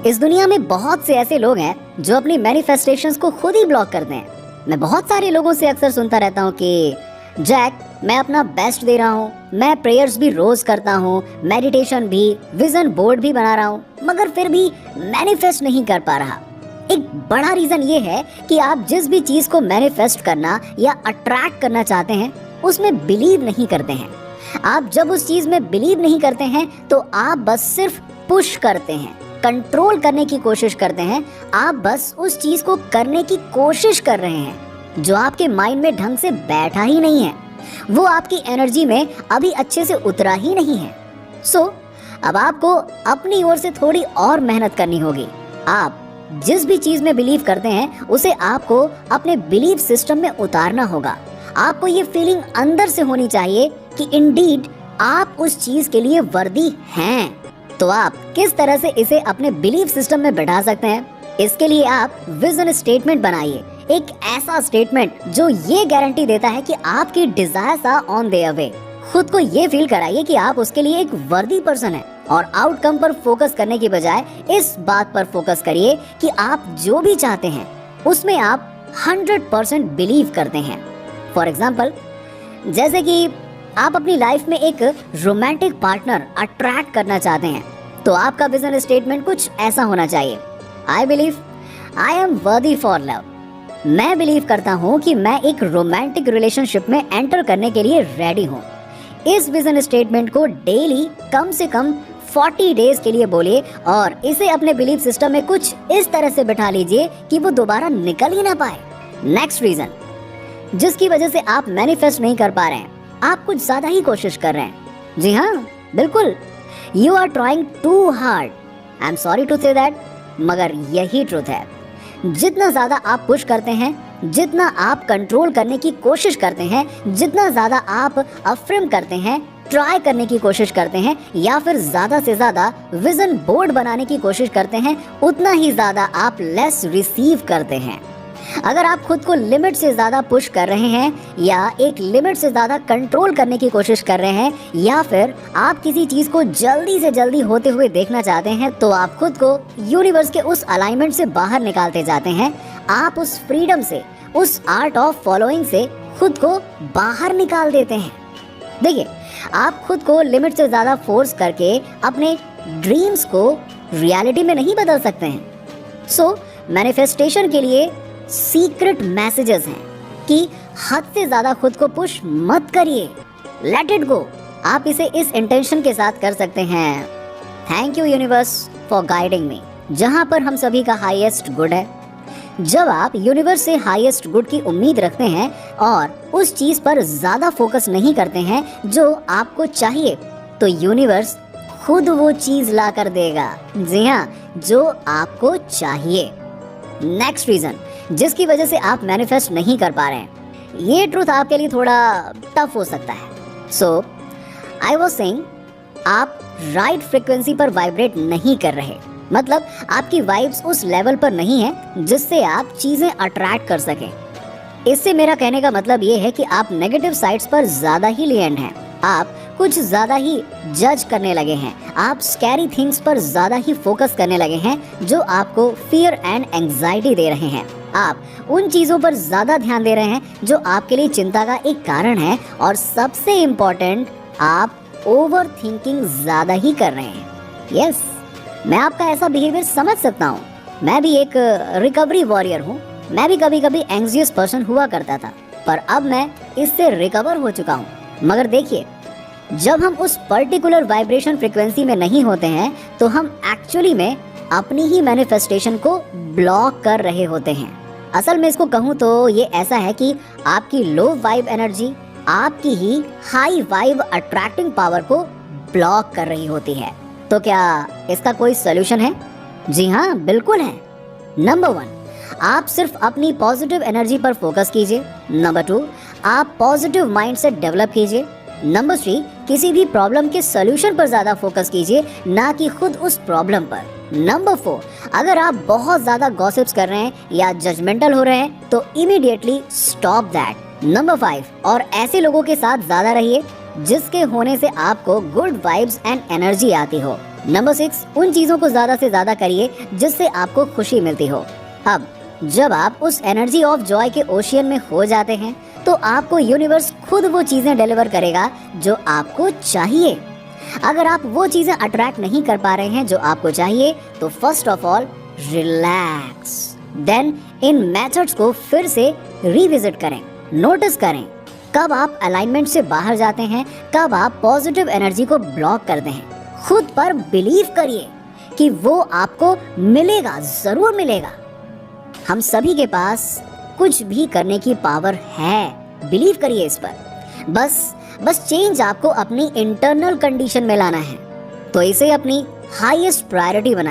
इस दुनिया में बहुत से ऐसे लोग हैं जो अपनी मैनिफेस्टेशंस को खुद ही ब्लॉक करते हैं। मैं बहुत सारे लोगों से अक्सर सुनता रहता हूँ कि जैक, मैं अपना बेस्ट दे रहा हूँ, मैं प्रेयर्स भी रोज करता हूँ, मेडिटेशन भी, विजन बोर्ड भी बना रहा हूँ, मगर फिर भी मैनिफेस्ट नहीं कर पा रहा। एक बड़ा रीजन ये है कि आप जिस भी चीज को मैनिफेस्ट करना या अट्रैक्ट करना चाहते हैं उसमें बिलीव नहीं करते हैं। आप जब उस चीज में बिलीव नहीं करते हैं तो आप बस सिर्फ पुश करते हैं, कंट्रोल करने की कोशिश करते हैं। आप बस उस चीज को करने की कोशिश कर रहे हैं जो आपके माइंड में ढंग से बैठा ही नहीं है, वो आपकी एनर्जी में अभी अच्छे से उतरा ही नहीं है। सो अब आपको अपनी ओर से थोड़ी और मेहनत करनी होगी। आप जिस भी चीज में बिलीव करते हैं उसे आपको अपने बिलीव सिस्टम में उतारना होगा। आपको ये फीलिंग अंदर से होनी चाहिए कि इंडीड आप उस चीज के लिए वर्दी हैं। तो आप किस तरह से इसे अपने बिलीव सिस्टम में बैठा सकते हैं? इसके लिए आप विजन स्टेटमेंट बनाइए, एक ऐसा स्टेटमेंट जो ये गारंटी देता है कि आपकी desires are on their way. खुद को ये फील कराइए कि आप उसके लिए एक वर्दी पर्सन है और आउटकम पर फोकस करने की बजाय इस बात पर फोकस करिए कि आप जो भी चाहते हैं उसमें आप 100% बिलीव करते हैं। फॉर एग्जाम्पल, जैसे कि आप अपनी लाइफ में एक रोमांटिक पार्टनर अट्रैक्ट करना चाहते हैं तो आपका विजन स्टेटमेंट कुछ ऐसा होना चाहिए। आई बिलीव आई एम वर्दी फॉर लव। मैं बिलीव करता हूँ कि मैं एक रोमांटिक रिलेशनशिप में एंटर करने के लिए रेडी हूँ। इस विजन स्टेटमेंट को डेली कम से कम 40 डेज के लिए बोलिए और इसे अपने बिलीफ सिस्टम में कुछ इस तरह से बिठा लीजिए कि वो दोबारा निकल ही ना पाए। नेक्स्ट रीजन जिसकी वजह से आप मैनिफेस्ट नहीं कर पा रहे हैं, आप कुछ ज्यादा ही कोशिश कर रहे हैं। जी हाँ, बिल्कुल, you are trying too hard. I am sorry to say that, मगर यही ट्रुथ है। जितना ज्यादा आप पुश करते हैं, जितना आप कंट्रोल करने की कोशिश करते हैं, जितना ज्यादा आप अफ्रीम करते हैं, ट्राई करने की कोशिश करते हैं या फिर ज्यादा से ज्यादा विजन बोर्ड बनाने की कोशिश करते हैं, उतना ही ज्यादा आप लेस रिसीव करते हैं। अगर आप खुद को लिमिट से ज्यादा पुश कर रहे हैं या एक लिमिट से ज्यादा कंट्रोल करने की कोशिश कर रहे हैं या फिर आप किसी चीज को जल्दी से जल्दी होते हुए देखना चाहते हैं तो आप खुद को यूनिवर्स के उस अलाइनमेंट से बाहर निकालते जाते हैं। आप उस फ्रीडम से, उस आर्ट ऑफ फॉलोइंग से खुद को बाहर निकाल देते हैं। देखिए, आप खुद को लिमिट से ज्यादा फोर्स करके अपने ड्रीम्स को रियलिटी में नहीं बदल सकते हैं। सो मैनिफेस्टेशन के लिए सीक्रेट मैसेजेस हैं कि हद से ज्यादा खुद को पुश मत करिए, लेट इट गो। आप इसे इस इंटेंशन के साथ कर सकते हैं, thank you universe for guiding मी, जहां पर हम सभी का हाईएस्ट गुड है। जब आप यूनिवर्स से हाईएस्ट गुड की उम्मीद रखते हैं और उस चीज पर ज्यादा फोकस नहीं करते हैं जो आपको चाहिए, तो यूनिवर्स खुद वो चीज ला कर देगा। जी हाँ, जो आपको चाहिए। नेक्स्ट रीजन जिसकी वजह से आप मैनिफेस्ट नहीं कर पा रहे हैं, ये ट्रूथ आपके लिए थोड़ा टफ हो सकता है। सो आई वाज सेइंग, आप राइट फ्रीक्वेंसी पर वाइब्रेट नहीं कर रहे, मतलब आपकी वाइब्स उस लेवल पर नहीं है जिससे आप चीजें अट्रैक्ट कर सकें। इससे मेरा कहने का मतलब ये है कि आप नेगेटिव साइड्स पर ज्यादा ही लिएंड हैं, आप कुछ ज्यादा ही जज करने लगे हैं, आप स्कैरी थिंग्स पर ज्यादा ही फोकस करने लगे हैं जो आपको फियर एंड एंजाइटी दे रहे हैं। आप उन चीजों पर ज्यादा ध्यान दे रहे हैं जो आपके लिए चिंता का एक कारण है और सबसे इम्पोर्टेंट, आप ओवर थिंकिंग ज्यादा ही कर रहे हैं। यस, मैं आपका ऐसा बिहेवियर समझ सकता हूँ। मैं भी एक रिकवरी वॉरियर हूँ। मैं भी कभी कभी एंग्जियस पर्सन हुआ करता था, पर अब मैं इससे रिकवर हो चुका हूँ। मगर देखिए, जब हम उस पर्टिकुलर वाइब्रेशन फ्रीक्वेंसी में नहीं होते हैं तो हम एक्चुअली में अपनी ही मैनिफेस्टेशन को ब्लॉक कर रहे होते हैं। असल में इसको कहूँ तो ये ऐसा है कि आपकी लो वाइब एनर्जी आपकी ही हाई वाइब अट्रैक्टिंग पावर को ब्लॉक कर रही होती है। तो क्या इसका कोई सोल्यूशन है? जी हाँ, बिल्कुल है। नंबर 1, आप सिर्फ अपनी पॉजिटिव एनर्जी पर फोकस कीजिए। नंबर 2, आप पॉजिटिव माइंडसेट डेवलप कीजिए। नंबर 3, किसी भी प्रॉब्लम के सोल्यूशन पर ज्यादा फोकस कीजिए, ना कि खुद उस प्रॉब्लम पर। नंबर 4, अगर आप बहुत ज्यादा गॉसिप्स कर रहे हैं या जजमेंटल हो रहे हैं तो इमीडिएटली स्टॉप दैट। नंबर 5, और ऐसे लोगों के साथ ज्यादा रहिए जिसके होने से आपको गुड वाइब्स एंड एनर्जी आती हो। नंबर 6, उन चीजों को ज्यादा से ज्यादा करिए जिससे आपको खुशी मिलती हो। अब जब आप उस एनर्जी ऑफ जॉय के ओशियन में हो जाते हैं तो आपको यूनिवर्स खुद वो चीजें डिलीवर करेगा जो आपको चाहिए। अगर आप वो चीजें अट्रैक्ट नहीं कर पा रहे हैं जो आपको चाहिए तो first of all relax, then इन मेथड्स को फिर से रिविजिट करें, नोटिस करें कब आप अलाइनमेंट से बाहर जाते हैं, कब आप पॉजिटिव एनर्जी को ब्लॉक करते हैं। खुद पर बिलीव करिए कि वो आपको मिलेगा, जरूर मिलेगा। हम सभी के पास कुछ भी करने की पावर है, बिलीव करिए इस पर। बस चेंज आपको अपनी इंटरनल कंडीशन में लाना है। तो इसे अपनी हाईएस्ट प्रायोरिटी बनाइए।